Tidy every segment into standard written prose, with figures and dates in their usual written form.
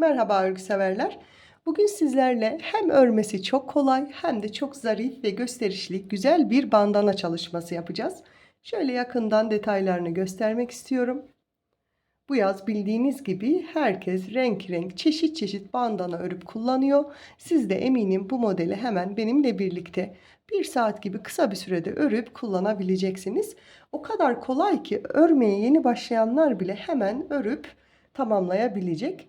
Merhaba örgü severler. Bugün sizlerle hem örmesi çok kolay hem de çok zarif ve gösterişli güzel bir bandana çalışması yapacağız. Şöyle yakından detaylarını göstermek istiyorum. Bu yaz bildiğiniz gibi herkes renk renk çeşit çeşit bandana örüp kullanıyor. Siz de eminim bu modeli hemen benimle birlikte 1 saat gibi kısa bir sürede örüp kullanabileceksiniz. O kadar kolay ki örmeye yeni başlayanlar bile hemen örüp tamamlayabilecek.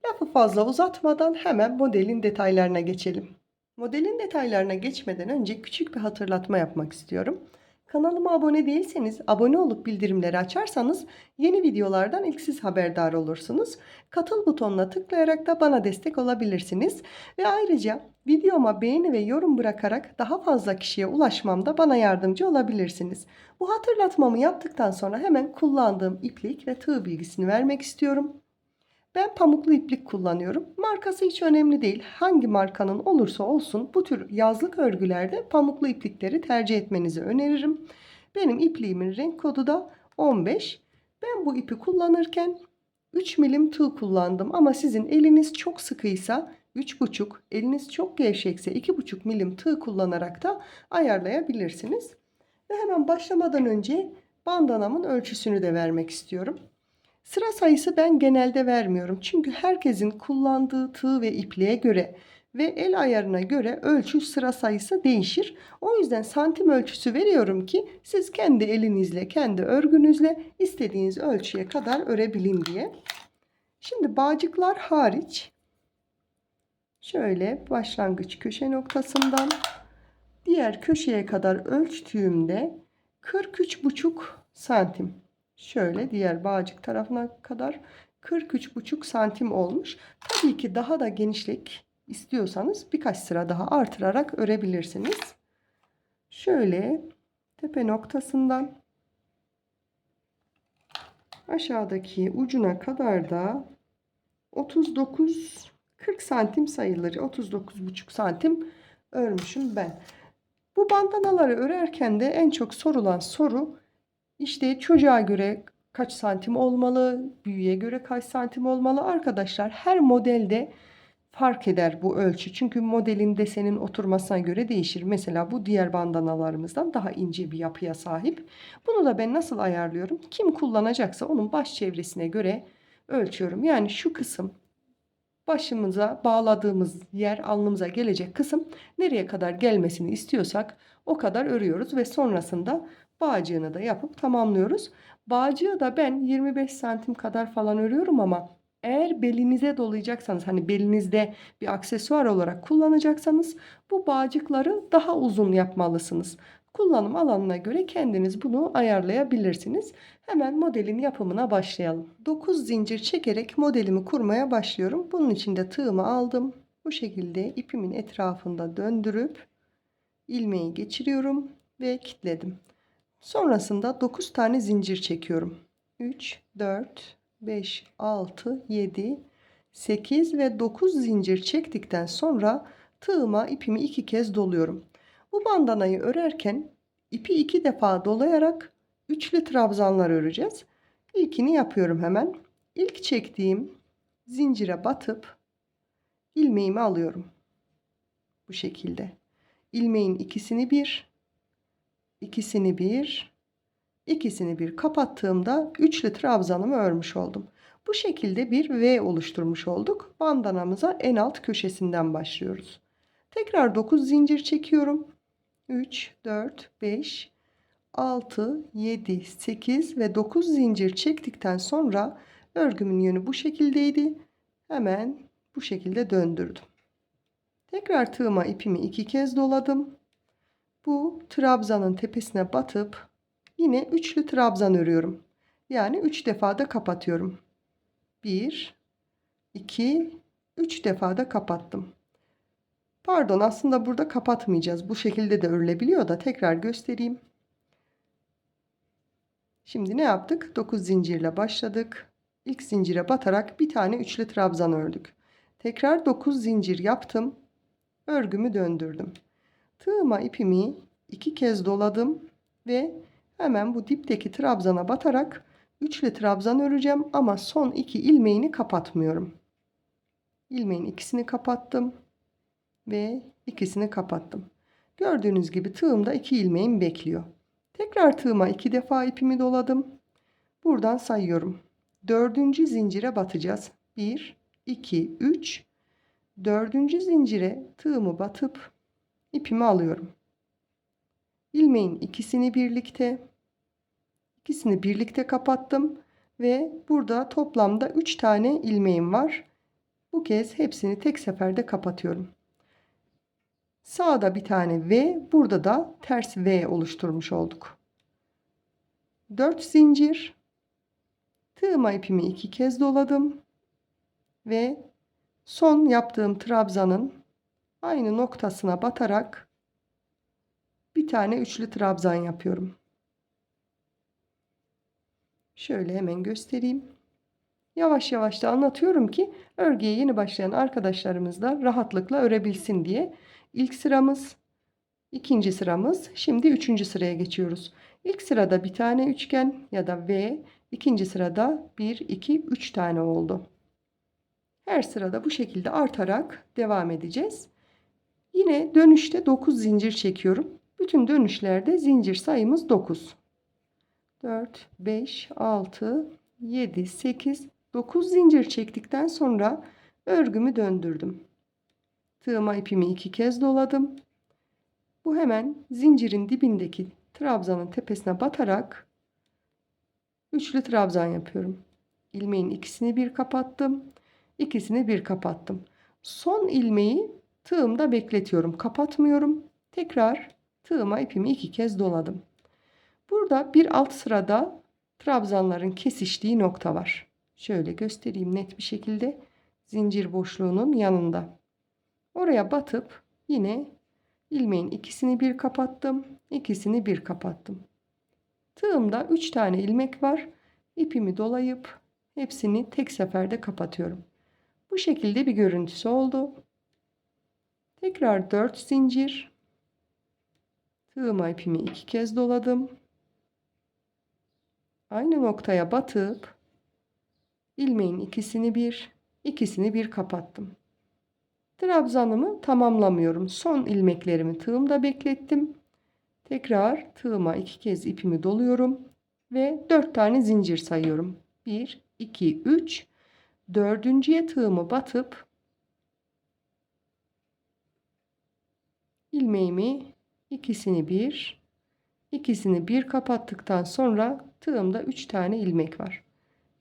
Lafı fazla uzatmadan hemen modelin detaylarına geçelim. Modelin detaylarına geçmeden önce küçük bir hatırlatma yapmak istiyorum. Kanalıma abone değilseniz abone olup bildirimleri açarsanız yeni videolardan ilk siz haberdar olursunuz. Katıl butonuna tıklayarak da bana destek olabilirsiniz. Ve ayrıca videoma beğeni ve yorum bırakarak daha fazla kişiye ulaşmamda bana yardımcı olabilirsiniz. Bu hatırlatmamı yaptıktan sonra hemen kullandığım iplik ve tığ bilgisini vermek istiyorum. Ben pamuklu iplik kullanıyorum. Markası hiç önemli değil. Hangi markanın olursa olsun bu tür yazlık örgülerde pamuklu iplikleri tercih etmenizi öneririm. Benim ipliğimin renk kodu da 15. Ben bu ipi kullanırken 3 milim tığ kullandım ama sizin eliniz çok sıkıysa 3,5, eliniz çok gevşekse 2,5 milim tığ kullanarak da ayarlayabilirsiniz. Ve hemen başlamadan önce bandanamın ölçüsünü de vermek istiyorum. Sıra sayısı ben genelde vermiyorum. Çünkü herkesin kullandığı tığ ve ipliğe göre ve el ayarına göre ölçü sıra sayısı değişir. O yüzden santim ölçüsü veriyorum ki siz kendi elinizle, kendi örgünüzle istediğiniz ölçüye kadar örebilin diye. Şimdi bağcıklar hariç şöyle başlangıç köşe noktasından diğer köşeye kadar ölçtüğümde 43,5 santim. Şöyle diğer bağcık tarafına kadar 43,5 santim olmuş. Tabii ki daha da genişlik istiyorsanız birkaç sıra daha artırarak örebilirsiniz. Şöyle tepe noktasından aşağıdaki ucuna kadar da 39-40 santim sayılır. 39,5 santim örmüşüm ben. Bu bandanaları örerken de en çok sorulan soru işte çocuğa göre kaç santim olmalı, büyüğe göre kaç santim olmalı? Arkadaşlar her modelde fark eder bu ölçü. Çünkü modelin desenin oturmasına göre değişir. Mesela bu diğer bandanalarımızdan daha ince bir yapıya sahip. Bunu da ben nasıl ayarlıyorum? Kim kullanacaksa onun baş çevresine göre ölçüyorum. Yani şu kısım başımıza bağladığımız yer, alnımıza gelecek kısım nereye kadar gelmesini istiyorsak o kadar örüyoruz ve sonrasında bağcığını da yapıp tamamlıyoruz. Bağcığı da ben 25 santim kadar falan örüyorum ama eğer belinize dolayacaksanız, hani belinizde bir aksesuar olarak kullanacaksanız bu bağcıkları daha uzun yapmalısınız. Kullanım alanına göre kendiniz bunu ayarlayabilirsiniz. Hemen modelin yapımına başlayalım. 9 zincir çekerek modelimi kurmaya başlıyorum. Bunun için de tığımı aldım. Bu şekilde ipimin etrafında döndürüp ilmeği geçiriyorum ve kilitledim. Sonrasında 9 tane zincir çekiyorum. 3, 4, 5, 6, 7, 8 ve 9 zincir çektikten sonra tığıma ipimi 2 kez doluyorum. Bu bandanayı örerken ipi 2 defa dolayarak üçlü trabzanlar öreceğiz. İlkini yapıyorum hemen. İlk çektiğim zincire batıp ilmeğimi alıyorum. Bu şekilde. İlmeğin ikisini bir, ikisini bir kapattığımda üçlü trabzanımı örmüş oldum. Bu şekilde bir V oluşturmuş olduk. Bandanamıza en alt köşesinden başlıyoruz. Tekrar 9 zincir çekiyorum. 3, 4, 5, 6, 7, 8 ve 9 zincir çektikten sonra örgümün yönü bu şekildeydi. Hemen bu şekilde döndürdüm. Tekrar tığıma ipimi 2 kez doladım. Bu trabzanın tepesine batıp yine üçlü trabzan örüyorum. Yani 3 defa da kapatıyorum. 1, 2, 3 defa da kapattım. Pardon, aslında burada kapatmayacağız. Bu şekilde de örülebiliyor da tekrar göstereyim. Şimdi ne yaptık? 9 zincirle başladık. İlk zincire batarak bir tane üçlü trabzan ördük. Tekrar 9 zincir yaptım. Örgümü döndürdüm. Tığıma ipimi 2 kez doladım ve hemen bu dipteki trabzana batarak üçlü trabzan öreceğim ama son 2 ilmeğini kapatmıyorum. ilmeğin ikisini kapattım ve ikisini kapattım. Gördüğünüz gibi tığımda 2 ilmeğim bekliyor. Tekrar tığıma 2 defa ipimi doladım. Buradan sayıyorum. 4. zincire batacağız. 1, 2, 3. 4. zincire tığımı batıp ipimi alıyorum. İlmeğin ikisini birlikte kapattım ve burada toplamda 3 tane ilmeğim var. Bu kez hepsini tek seferde kapatıyorum. Sağda bir tane V, burada da ters V oluşturmuş olduk. 4 zincir, tığıma ipimi 2 kez doladım ve son yaptığım trabzanın aynı noktasına batarak bir tane üçlü trabzan yapıyorum. Şöyle hemen göstereyim. Yavaş yavaş da anlatıyorum ki örgüye yeni başlayan arkadaşlarımız da rahatlıkla örebilsin diye. İlk sıramız, ikinci sıramız, şimdi üçüncü sıraya geçiyoruz. İlk sırada bir tane üçgen ya da V, ikinci sırada 1, 2, 3 tane oldu. Her sırada bu şekilde artarak devam edeceğiz. Yine dönüşte 9 zincir çekiyorum. Bütün dönüşlerde zincir sayımız 9. 4, 5, 6, 7, 8, 9 zincir çektikten sonra örgümü döndürdüm. Tığıma ipimi 2 kez doladım. Bu hemen zincirin dibindeki trabzanın tepesine batarak üçlü trabzan yapıyorum. İlmeğin ikisini bir kapattım. İkisini bir kapattım. Son ilmeği tığımda bekletiyorum. Kapatmıyorum. Tekrar tığıma ipimi 2 kez doladım. Burada bir alt sırada trabzanların kesiştiği nokta var. Şöyle göstereyim net bir şekilde. Zincir boşluğunun yanında. Oraya batıp yine ilmeğin ikisini bir kapattım. İkisini bir kapattım. Tığımda 3 tane ilmek var. İpimi dolayıp hepsini tek seferde kapatıyorum. Bu şekilde bir görüntüsü oldu. Tekrar 4 zincir. Tığıma ipimi 2 kez doladım. Aynı noktaya batıp ilmeğin ikisini bir kapattım. Trabzanımı tamamlamıyorum. Son ilmeklerimi tığımda beklettim. Tekrar tığıma 2 kez ipimi doluyorum ve 4 tane zincir sayıyorum. 1, 2, 3. Dördüncüye tığımı batıp ilmeğimi ikisini bir kapattıktan sonra tığımda 3 tane ilmek var.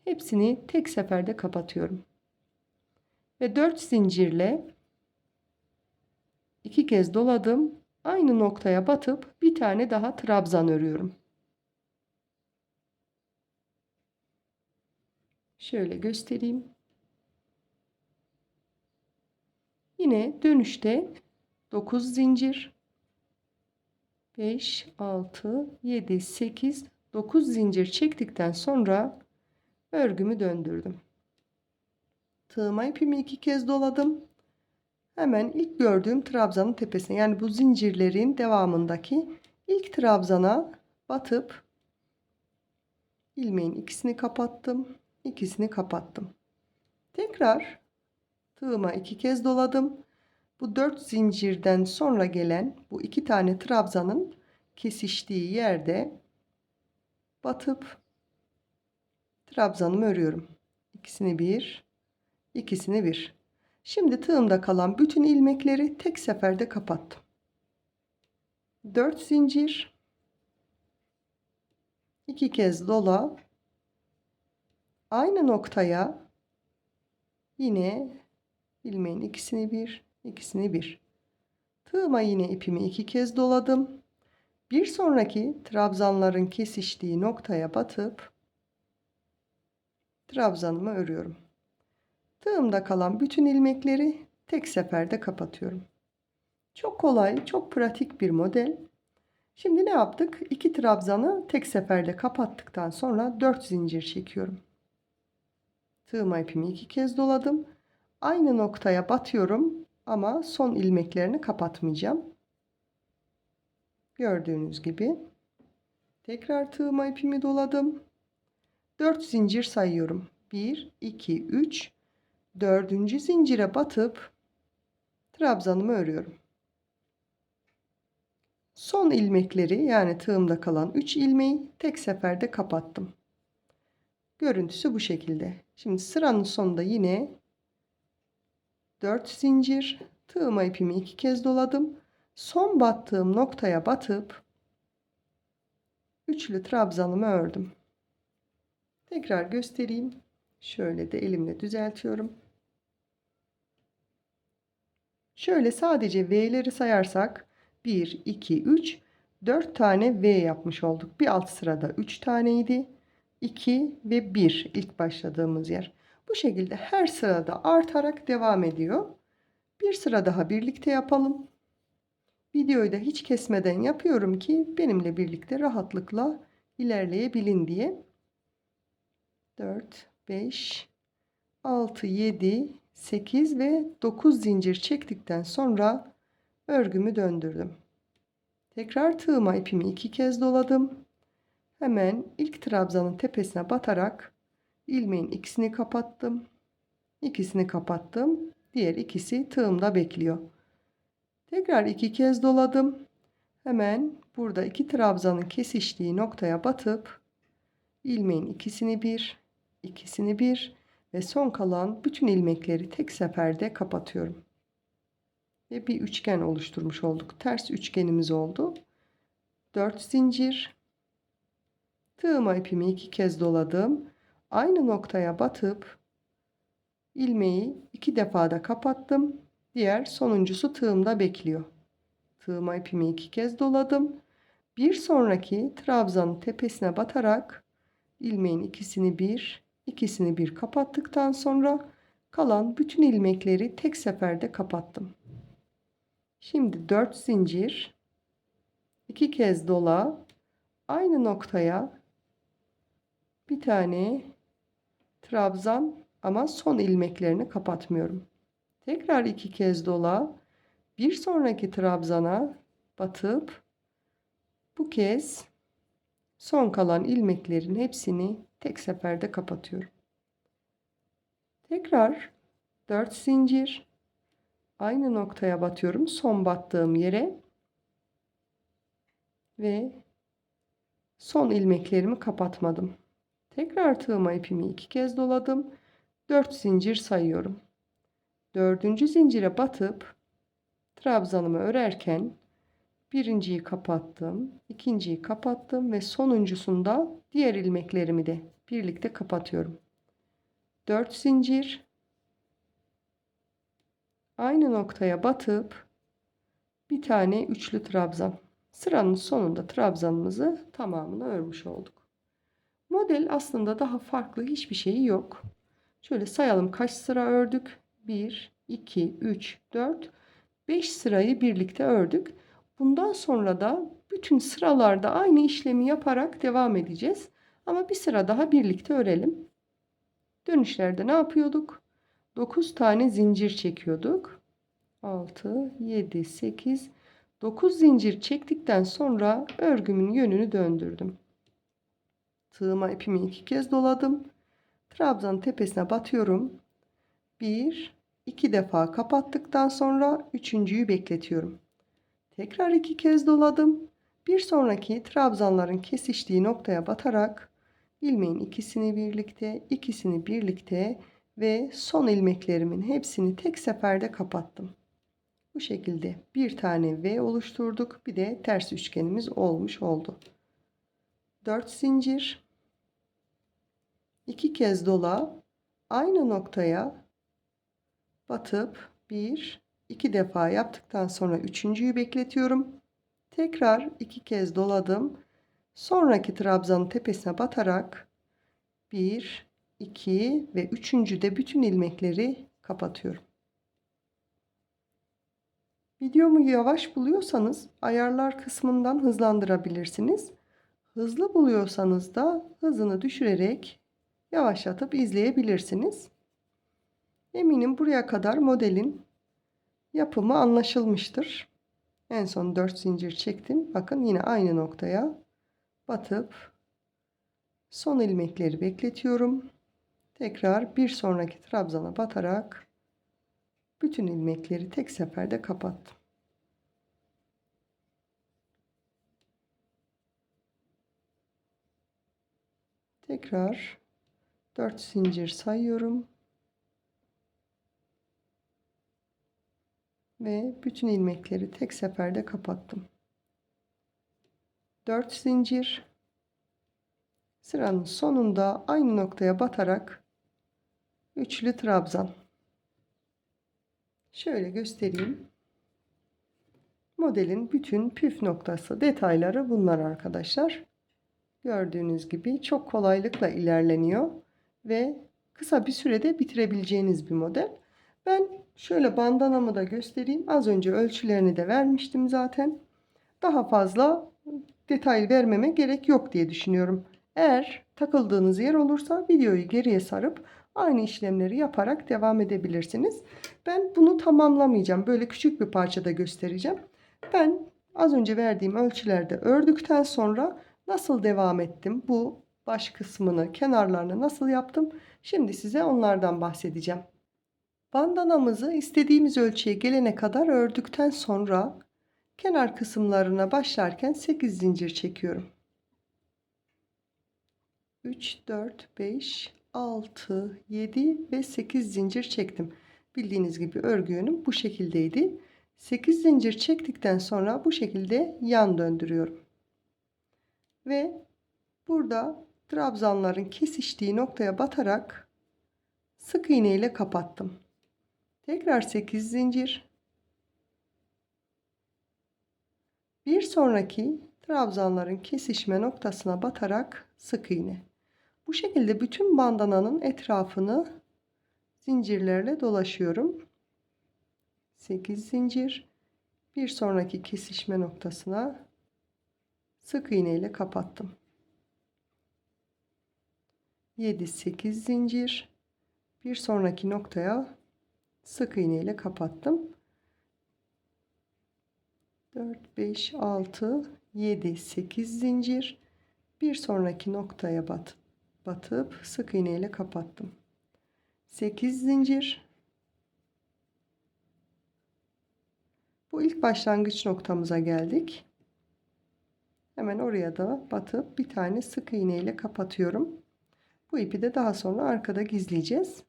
Hepsini tek seferde kapatıyorum. Ve 4 zincirle 2 kez doladım. Aynı noktaya batıp bir tane daha trabzan örüyorum. Şöyle göstereyim. Yine dönüşte 9 zincir, 5, 6, 7, 8, 9 zincir çektikten sonra örgümü döndürdüm. Tığıma ipimi 2 kez doladım. Hemen ilk gördüğüm trabzanın tepesine, yani bu zincirlerin devamındaki ilk trabzana batıp ilmeğin ikisini kapattım, ikisini kapattım. Tekrar tığıma 2 kez doladım. Bu 4 zincirden sonra gelen bu 2 tane trabzanın kesiştiği yerde batıp trabzanımı örüyorum. İkisini bir, ikisini bir. Şimdi tığımda kalan bütün ilmekleri tek seferde kapattım. 4 zincir, 2 kez dola, aynı noktaya yine ilmeğin ikisini bir. Tığıma yine ipimi 2 kez doladım. Bir sonraki trabzanların kesiştiği noktaya batıp trabzanımı örüyorum. Tığımda kalan bütün ilmekleri tek seferde kapatıyorum. Çok kolay, çok pratik bir model. Şimdi ne yaptık? 2 trabzanı tek seferde kapattıktan sonra 4 zincir çekiyorum. Tığıma ipimi 2 kez doladım. Aynı noktaya batıyorum ama son ilmeklerini kapatmayacağım. Gördüğünüz gibi. Tekrar tığıma ipimi doladım. 4 zincir sayıyorum. 1, 2, 3. Dördüncü zincire batıp trabzanımı örüyorum. Son ilmekleri, yani tığımda kalan 3 ilmeği tek seferde kapattım. Görüntüsü bu şekilde. Şimdi sıranın sonunda yine 4 zincir, tığıma ipimi 2 kez doladım. Son battığım noktaya batıp üçlü trabzanımı ördüm. Tekrar göstereyim. Şöyle de elimle düzeltiyorum. Şöyle sadece V'leri sayarsak 1, 2, 3, 4 tane V yapmış olduk. Bir alt sırada 3 taneydi. 2 ve 1 ilk başladığımız yer. Bu şekilde her sırada artarak devam ediyor. Bir sıra daha birlikte yapalım. Videoyu da hiç kesmeden yapıyorum ki benimle birlikte rahatlıkla ilerleyebilin diye. 4, 5, 6, 7, 8 ve 9 zincir çektikten sonra örgümü döndürdüm. Tekrar tığıma ipimi 2 kez doladım. Hemen ilk trabzanın tepesine batarak ilmeğin ikisini kapattım. İkisini kapattım. Diğer ikisi tığımda bekliyor. Tekrar 2 kez doladım. Hemen burada iki trabzanın kesiştiği noktaya batıp ilmeğin ikisini bir ve son kalan bütün ilmekleri tek seferde kapatıyorum. Ve bir üçgen oluşturmuş olduk. Ters üçgenimiz oldu. 4 zincir. Tığıma ipimi 2 kez doladım. Aynı noktaya batıp ilmeği 2 defa da kapattım. Diğer sonuncusu tığımda bekliyor. Tığıma ipimi 2 kez doladım. Bir sonraki trabzanın tepesine batarak ilmeğin ikisini bir kapattıktan sonra kalan bütün ilmekleri tek seferde kapattım. Şimdi 4 zincir, 2 kez dola, aynı noktaya bir tane trabzan ama son ilmeklerini kapatmıyorum. Tekrar 2 kez dola, bir sonraki trabzana batıp bu kez son kalan ilmeklerin hepsini tek seferde kapatıyorum. Tekrar 4 zincir, aynı noktaya batıyorum, son battığım yere ve son ilmeklerimi kapatmadım. Tekrar tığıma ipimi 2 kez doladım. 4 zincir sayıyorum. Dördüncü zincire batıp trabzanımı örerken birinciyi kapattım, ikinciyi kapattım ve sonuncusunda diğer ilmeklerimi de birlikte kapatıyorum. 4 zincir, aynı noktaya batıp bir tane üçlü trabzan. Sıranın sonunda trabzanımızı tamamını örmüş olduk. Model aslında daha farklı hiçbir şeyi yok. Şöyle sayalım kaç sıra ördük? 1, 2, 3, 4, 5 sırayı birlikte ördük. Bundan sonra da bütün sıralarda aynı işlemi yaparak devam edeceğiz. Ama bir sıra daha birlikte örelim. Dönüşlerde ne yapıyorduk? 9 tane zincir çekiyorduk. 6, 7, 8, 9 zincir çektikten sonra örgümün yönünü döndürdüm. Tığıma ipimi 2 kez doladım. Trabzanın tepesine batıyorum. 1, 2 defa kapattıktan sonra üçüncüyü bekletiyorum. Tekrar 2 kez doladım. Bir sonraki trabzanların kesiştiği noktaya batarak ilmeğin ikisini birlikte ve son ilmeklerimin hepsini tek seferde kapattım. Bu şekilde bir tane V oluşturduk. Bir de ters üçgenimiz olmuş oldu. 4 zincir, 2 kez dola, aynı noktaya batıp 1, 2 defa yaptıktan sonra üçüncüyü bekletiyorum. Tekrar 2 kez doladım. Sonraki trabzanın tepesine batarak 1, 2 ve üçüncüde bütün ilmekleri kapatıyorum. Videomu yavaş buluyorsanız ayarlar kısmından hızlandırabilirsiniz. Hızlı buluyorsanız da hızını düşürerek yavaşlatıp izleyebilirsiniz. Eminim buraya kadar modelin yapımı anlaşılmıştır. En son 4 zincir çektim. Bakın yine aynı noktaya batıp son ilmekleri bekletiyorum. Tekrar bir sonraki trabzana batarak bütün ilmekleri tek seferde kapattım. Tekrar 4 zincir sayıyorum ve bütün ilmekleri tek seferde kapattım. 4 zincir, sıranın sonunda aynı noktaya batarak üçlü trabzan. Şöyle göstereyim. Modelin bütün püf noktası, detayları bunlar arkadaşlar. Gördüğünüz gibi çok kolaylıkla ilerleniyor ve kısa bir sürede bitirebileceğiniz bir model. Ben şöyle bandanamı da göstereyim. Az önce ölçülerini de vermiştim zaten. Daha fazla detay vermeme gerek yok diye düşünüyorum. Eğer takıldığınız yer olursa videoyu geriye sarıp aynı işlemleri yaparak devam edebilirsiniz. Ben bunu tamamlamayacağım. Böyle küçük bir parçada göstereceğim. Ben az önce verdiğim ölçülerde ördükten sonra nasıl devam ettim? Bu baş kısmını, kenarlarını nasıl yaptım? Şimdi size onlardan bahsedeceğim. Bandanamızı istediğimiz ölçüye gelene kadar ördükten sonra kenar kısımlarına başlarken 8 zincir çekiyorum. 3, 4, 5, 6, 7 ve 8 zincir çektim. Bildiğiniz gibi örgü yönüm bu şekildeydi. 8 zincir çektikten sonra bu şekilde yan döndürüyorum. Ve burada trabzanların kesiştiği noktaya batarak sık iğne ile kapattım. Tekrar 8 zincir. Bir sonraki trabzanların kesişme noktasına batarak sık iğne. Bu şekilde bütün bandananın etrafını zincirlerle dolaşıyorum. 8 zincir. Bir sonraki kesişme noktasına sık iğne ile kapattım. 7, 8 zincir. Bir sonraki noktaya sık iğne ile kapattım. 4, 5, 6, 7, 8 zincir. Bir sonraki noktaya batıp sık iğne ile kapattım. 8 zincir. Bu ilk başlangıç noktamıza geldik. Hemen oraya da batıp bir tane sık iğne ile kapatıyorum. Bu ipi de daha sonra arkada gizleyeceğiz.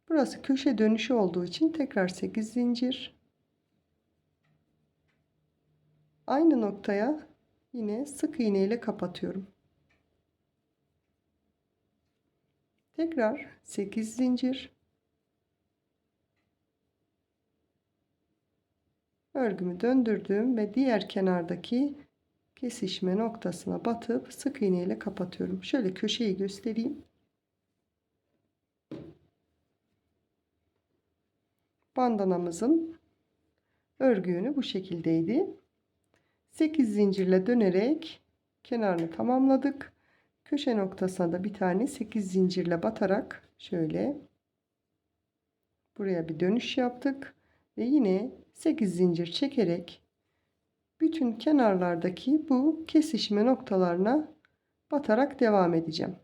Burası köşe dönüşü olduğu için tekrar 8 zincir. Aynı noktaya yine sık iğne ile kapatıyorum. Tekrar 8 zincir. Örgümü döndürdüm ve diğer kenardaki kesişme noktasına batıp sık iğne ile kapatıyorum. Şöyle köşeyi göstereyim. Bandanamızın örgü yönü bu şekildeydi. 8 zincirle dönerek kenarını tamamladık. Köşe noktasına da bir tane 8 zincirle batarak şöyle buraya bir dönüş yaptık ve yine 8 zincir çekerek bütün kenarlardaki bu kesişme noktalarına batarak devam edeceğim.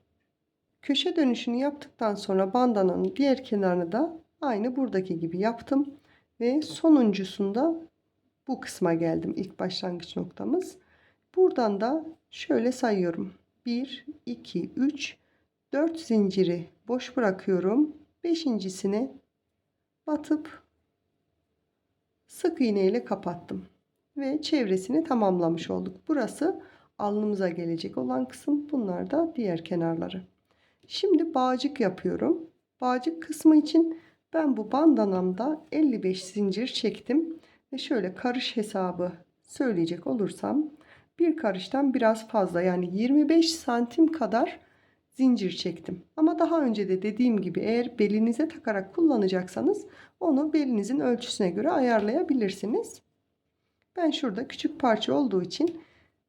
Köşe dönüşünü yaptıktan sonra bandananın diğer kenarını da aynı buradaki gibi yaptım ve sonuncusunda bu kısma geldim. İlk başlangıç noktamız. Buradan da şöyle sayıyorum. 1, 2, 3, 4 zinciri boş bırakıyorum. Beşincisine batıp sık iğne ile kapattım. Ve çevresini tamamlamış olduk. Burası alnımıza gelecek olan kısım. Bunlar da diğer kenarları. Şimdi bağcık yapıyorum. Bağcık kısmı için ben bu bandanamda 55 zincir çektim. Ve şöyle karış hesabı söyleyecek olursam bir karıştan biraz fazla, yani 25 santim kadar zincir çektim. Ama daha önce de dediğim gibi eğer belinize takarak kullanacaksanız onu belinizin ölçüsüne göre ayarlayabilirsiniz. Ben şurada küçük parça olduğu için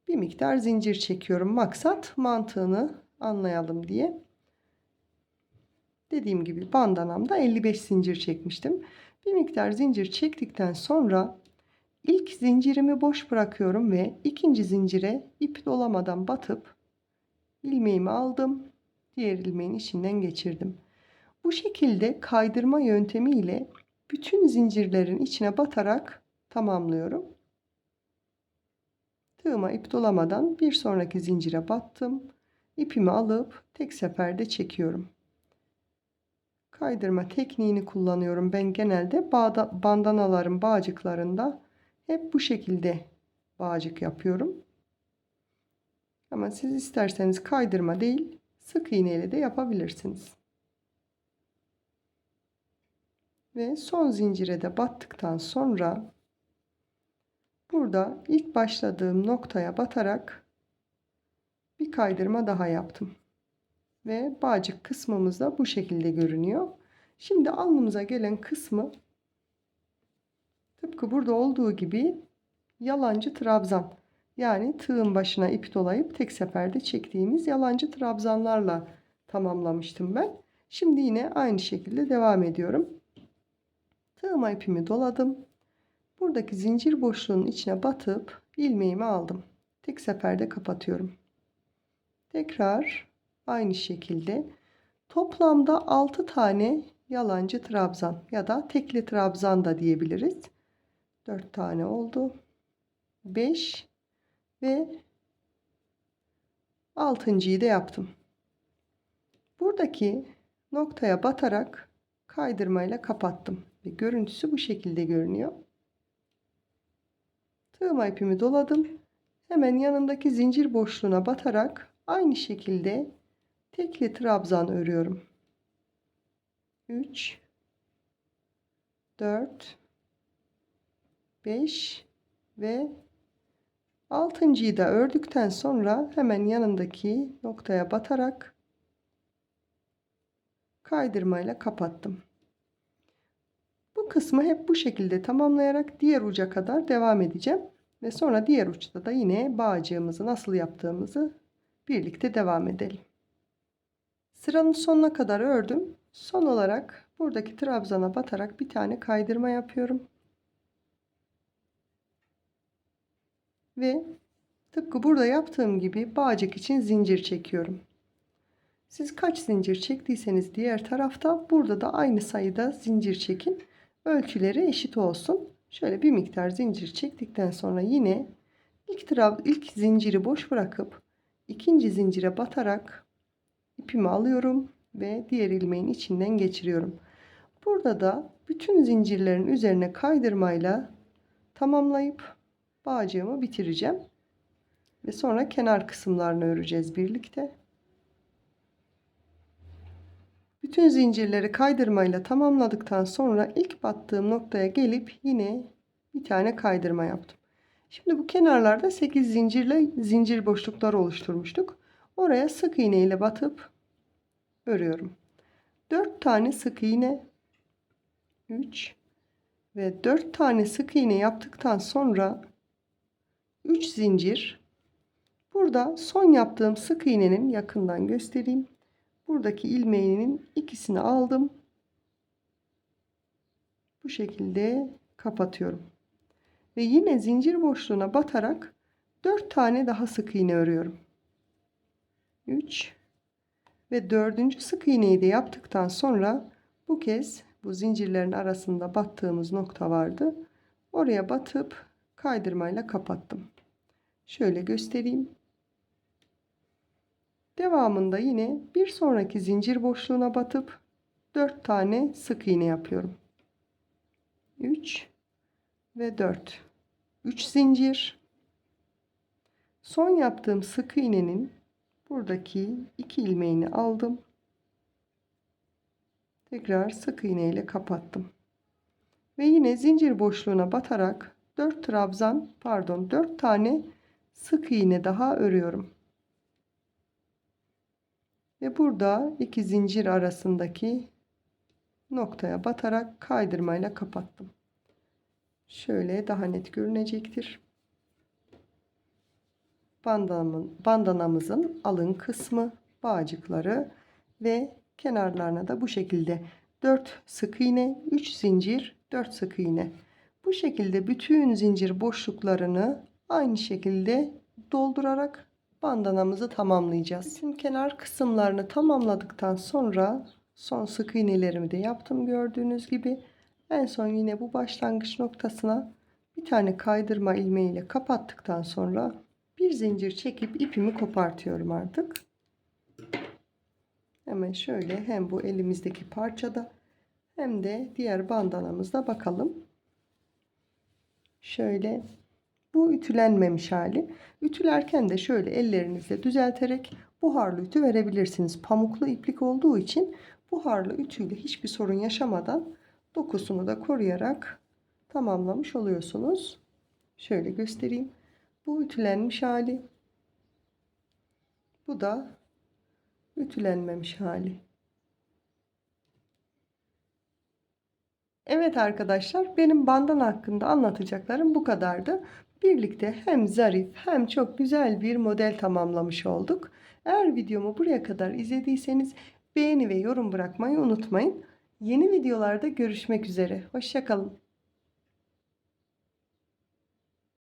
bir miktar zincir çekiyorum. Maksat mantığını anlayalım diye. Dediğim gibi bandanamda 55 zincir çekmiştim. Bir miktar zincir çektikten sonra ilk zincirimi boş bırakıyorum ve ikinci zincire ip dolamadan batıp ilmeğimi aldım. diğer ilmeğin içinden geçirdim. Bu şekilde kaydırma yöntemiyle bütün zincirlerin içine batarak tamamlıyorum. Tığıma ip dolamadan bir sonraki zincire battım. İpimi alıp tek seferde çekiyorum. Kaydırma tekniğini kullanıyorum. Ben genelde bandanaların bağcıklarında hep bu şekilde bağcık yapıyorum. Ama siz isterseniz kaydırma değil, sık iğne ile de yapabilirsiniz. Ve son zincire de battıktan sonra burada ilk başladığım noktaya batarak bir kaydırma daha yaptım. Ve bağcık kısmımız da bu şekilde görünüyor. Şimdi alnımıza gelen kısmı tıpkı burada olduğu gibi yalancı trabzan, yani tığın başına ip dolayıp tek seferde çektiğimiz yalancı trabzanlarla tamamlamıştım ben. Şimdi yine aynı şekilde devam ediyorum. Tığıma ipimi doladım. Buradaki zincir boşluğunun içine batıp ilmeğimi aldım. Tek seferde kapatıyorum. Tekrar aynı şekilde toplamda 6 tane yalancı trabzan ya da tekli trabzan da diyebiliriz. 4 tane oldu. 5 ve 6.'yı da yaptım. Buradaki noktaya batarak kaydırmayla kapattım. Ve görüntüsü bu şekilde görünüyor. Tığıma ipimi doladım. Hemen yanındaki zincir boşluğuna batarak aynı şekilde tekli trabzan örüyorum. 3 4 5 ve 6.'yı da ördükten sonra hemen yanındaki noktaya batarak kaydırmayla kapattım. Bu kısmı hep bu şekilde tamamlayarak diğer uca kadar devam edeceğim ve sonra diğer uçta da yine bağcığımızı nasıl yaptığımızı birlikte devam edelim. Sıranın sonuna kadar ördüm. Son olarak buradaki trabzana batarak bir tane kaydırma yapıyorum. Ve tıpkı burada yaptığım gibi bağcık için zincir çekiyorum. Siz kaç zincir çektiyseniz diğer tarafta burada da aynı sayıda zincir çekin. Ölçüleri eşit olsun. Şöyle bir miktar zincir çektikten sonra yine ilk zinciri boş bırakıp ikinci zincire batarak ipimi alıyorum ve diğer ilmeğin içinden geçiriyorum. Burada da bütün zincirlerin üzerine kaydırmayla tamamlayıp bağcığımı bitireceğim. Ve sonra kenar kısımlarını öreceğiz birlikte. Bütün zincirleri kaydırmayla tamamladıktan sonra ilk battığım noktaya gelip yine bir tane kaydırma yaptım. Şimdi bu kenarlarda 8 zincirle zincir boşlukları oluşturmuştuk. Oraya sık iğne ile batıp örüyorum. 4 tane sık iğne, 3 ve 4 tane sık iğne yaptıktan sonra 3 zincir. Burada son yaptığım sık iğnenin yakından göstereyim. Buradaki ilmeğinin ikisini aldım. Bu şekilde kapatıyorum. Ve yine zincir boşluğuna batarak 4 tane daha sık iğne örüyorum. 3 ve 4. sık iğneyi de yaptıktan sonra bu kez bu zincirlerin arasında battığımız nokta vardı. Oraya batıp kaydırmayla kapattım. Şöyle göstereyim. Devamında yine bir sonraki zincir boşluğuna batıp 4 tane sık iğne yapıyorum. 3 ve 4. 3 zincir. Son yaptığım sık iğnenin buradaki 2 ilmeğini aldım. Tekrar sık iğne ile kapattım. Ve yine zincir boşluğuna batarak 4 tane sık iğne daha örüyorum. Ve burada 2 zincir arasındaki noktaya batarak kaydırmayla kapattım. Şöyle daha net görünecektir. Bandanamızın alın kısmı, bağcıkları ve kenarlarına da bu şekilde 4 sık iğne, 3 zincir, 4 sık iğne. Bu şekilde bütün zincir boşluklarını aynı şekilde doldurarak bandanamızı tamamlayacağız. Bütün kenar kısımlarını tamamladıktan sonra son sık iğnelerimi de yaptım gördüğünüz gibi. En son yine bu başlangıç noktasına bir tane kaydırma ilmeğiyle kapattıktan sonra bir zincir çekip ipimi kopartıyorum artık. Hemen şöyle hem bu elimizdeki parçada hem de diğer bandanamızda bakalım. Şöyle bu ütülenmemiş hali. Ütülerken de şöyle ellerinizle düzelterek buharlı ütü verebilirsiniz. Pamuklu iplik olduğu için buharlı ütüyle hiçbir sorun yaşamadan dokusunu da koruyarak tamamlamış oluyorsunuz. Şöyle göstereyim. Bu ütülenmiş hali. Bu da ütülenmemiş hali. Evet arkadaşlar, benim bandana hakkında anlatacaklarım bu kadardı. Birlikte hem zarif hem çok güzel bir model tamamlamış olduk. Eğer videomu buraya kadar izlediyseniz beğeni ve yorum bırakmayı unutmayın. Yeni videolarda görüşmek üzere. Hoşça kalın.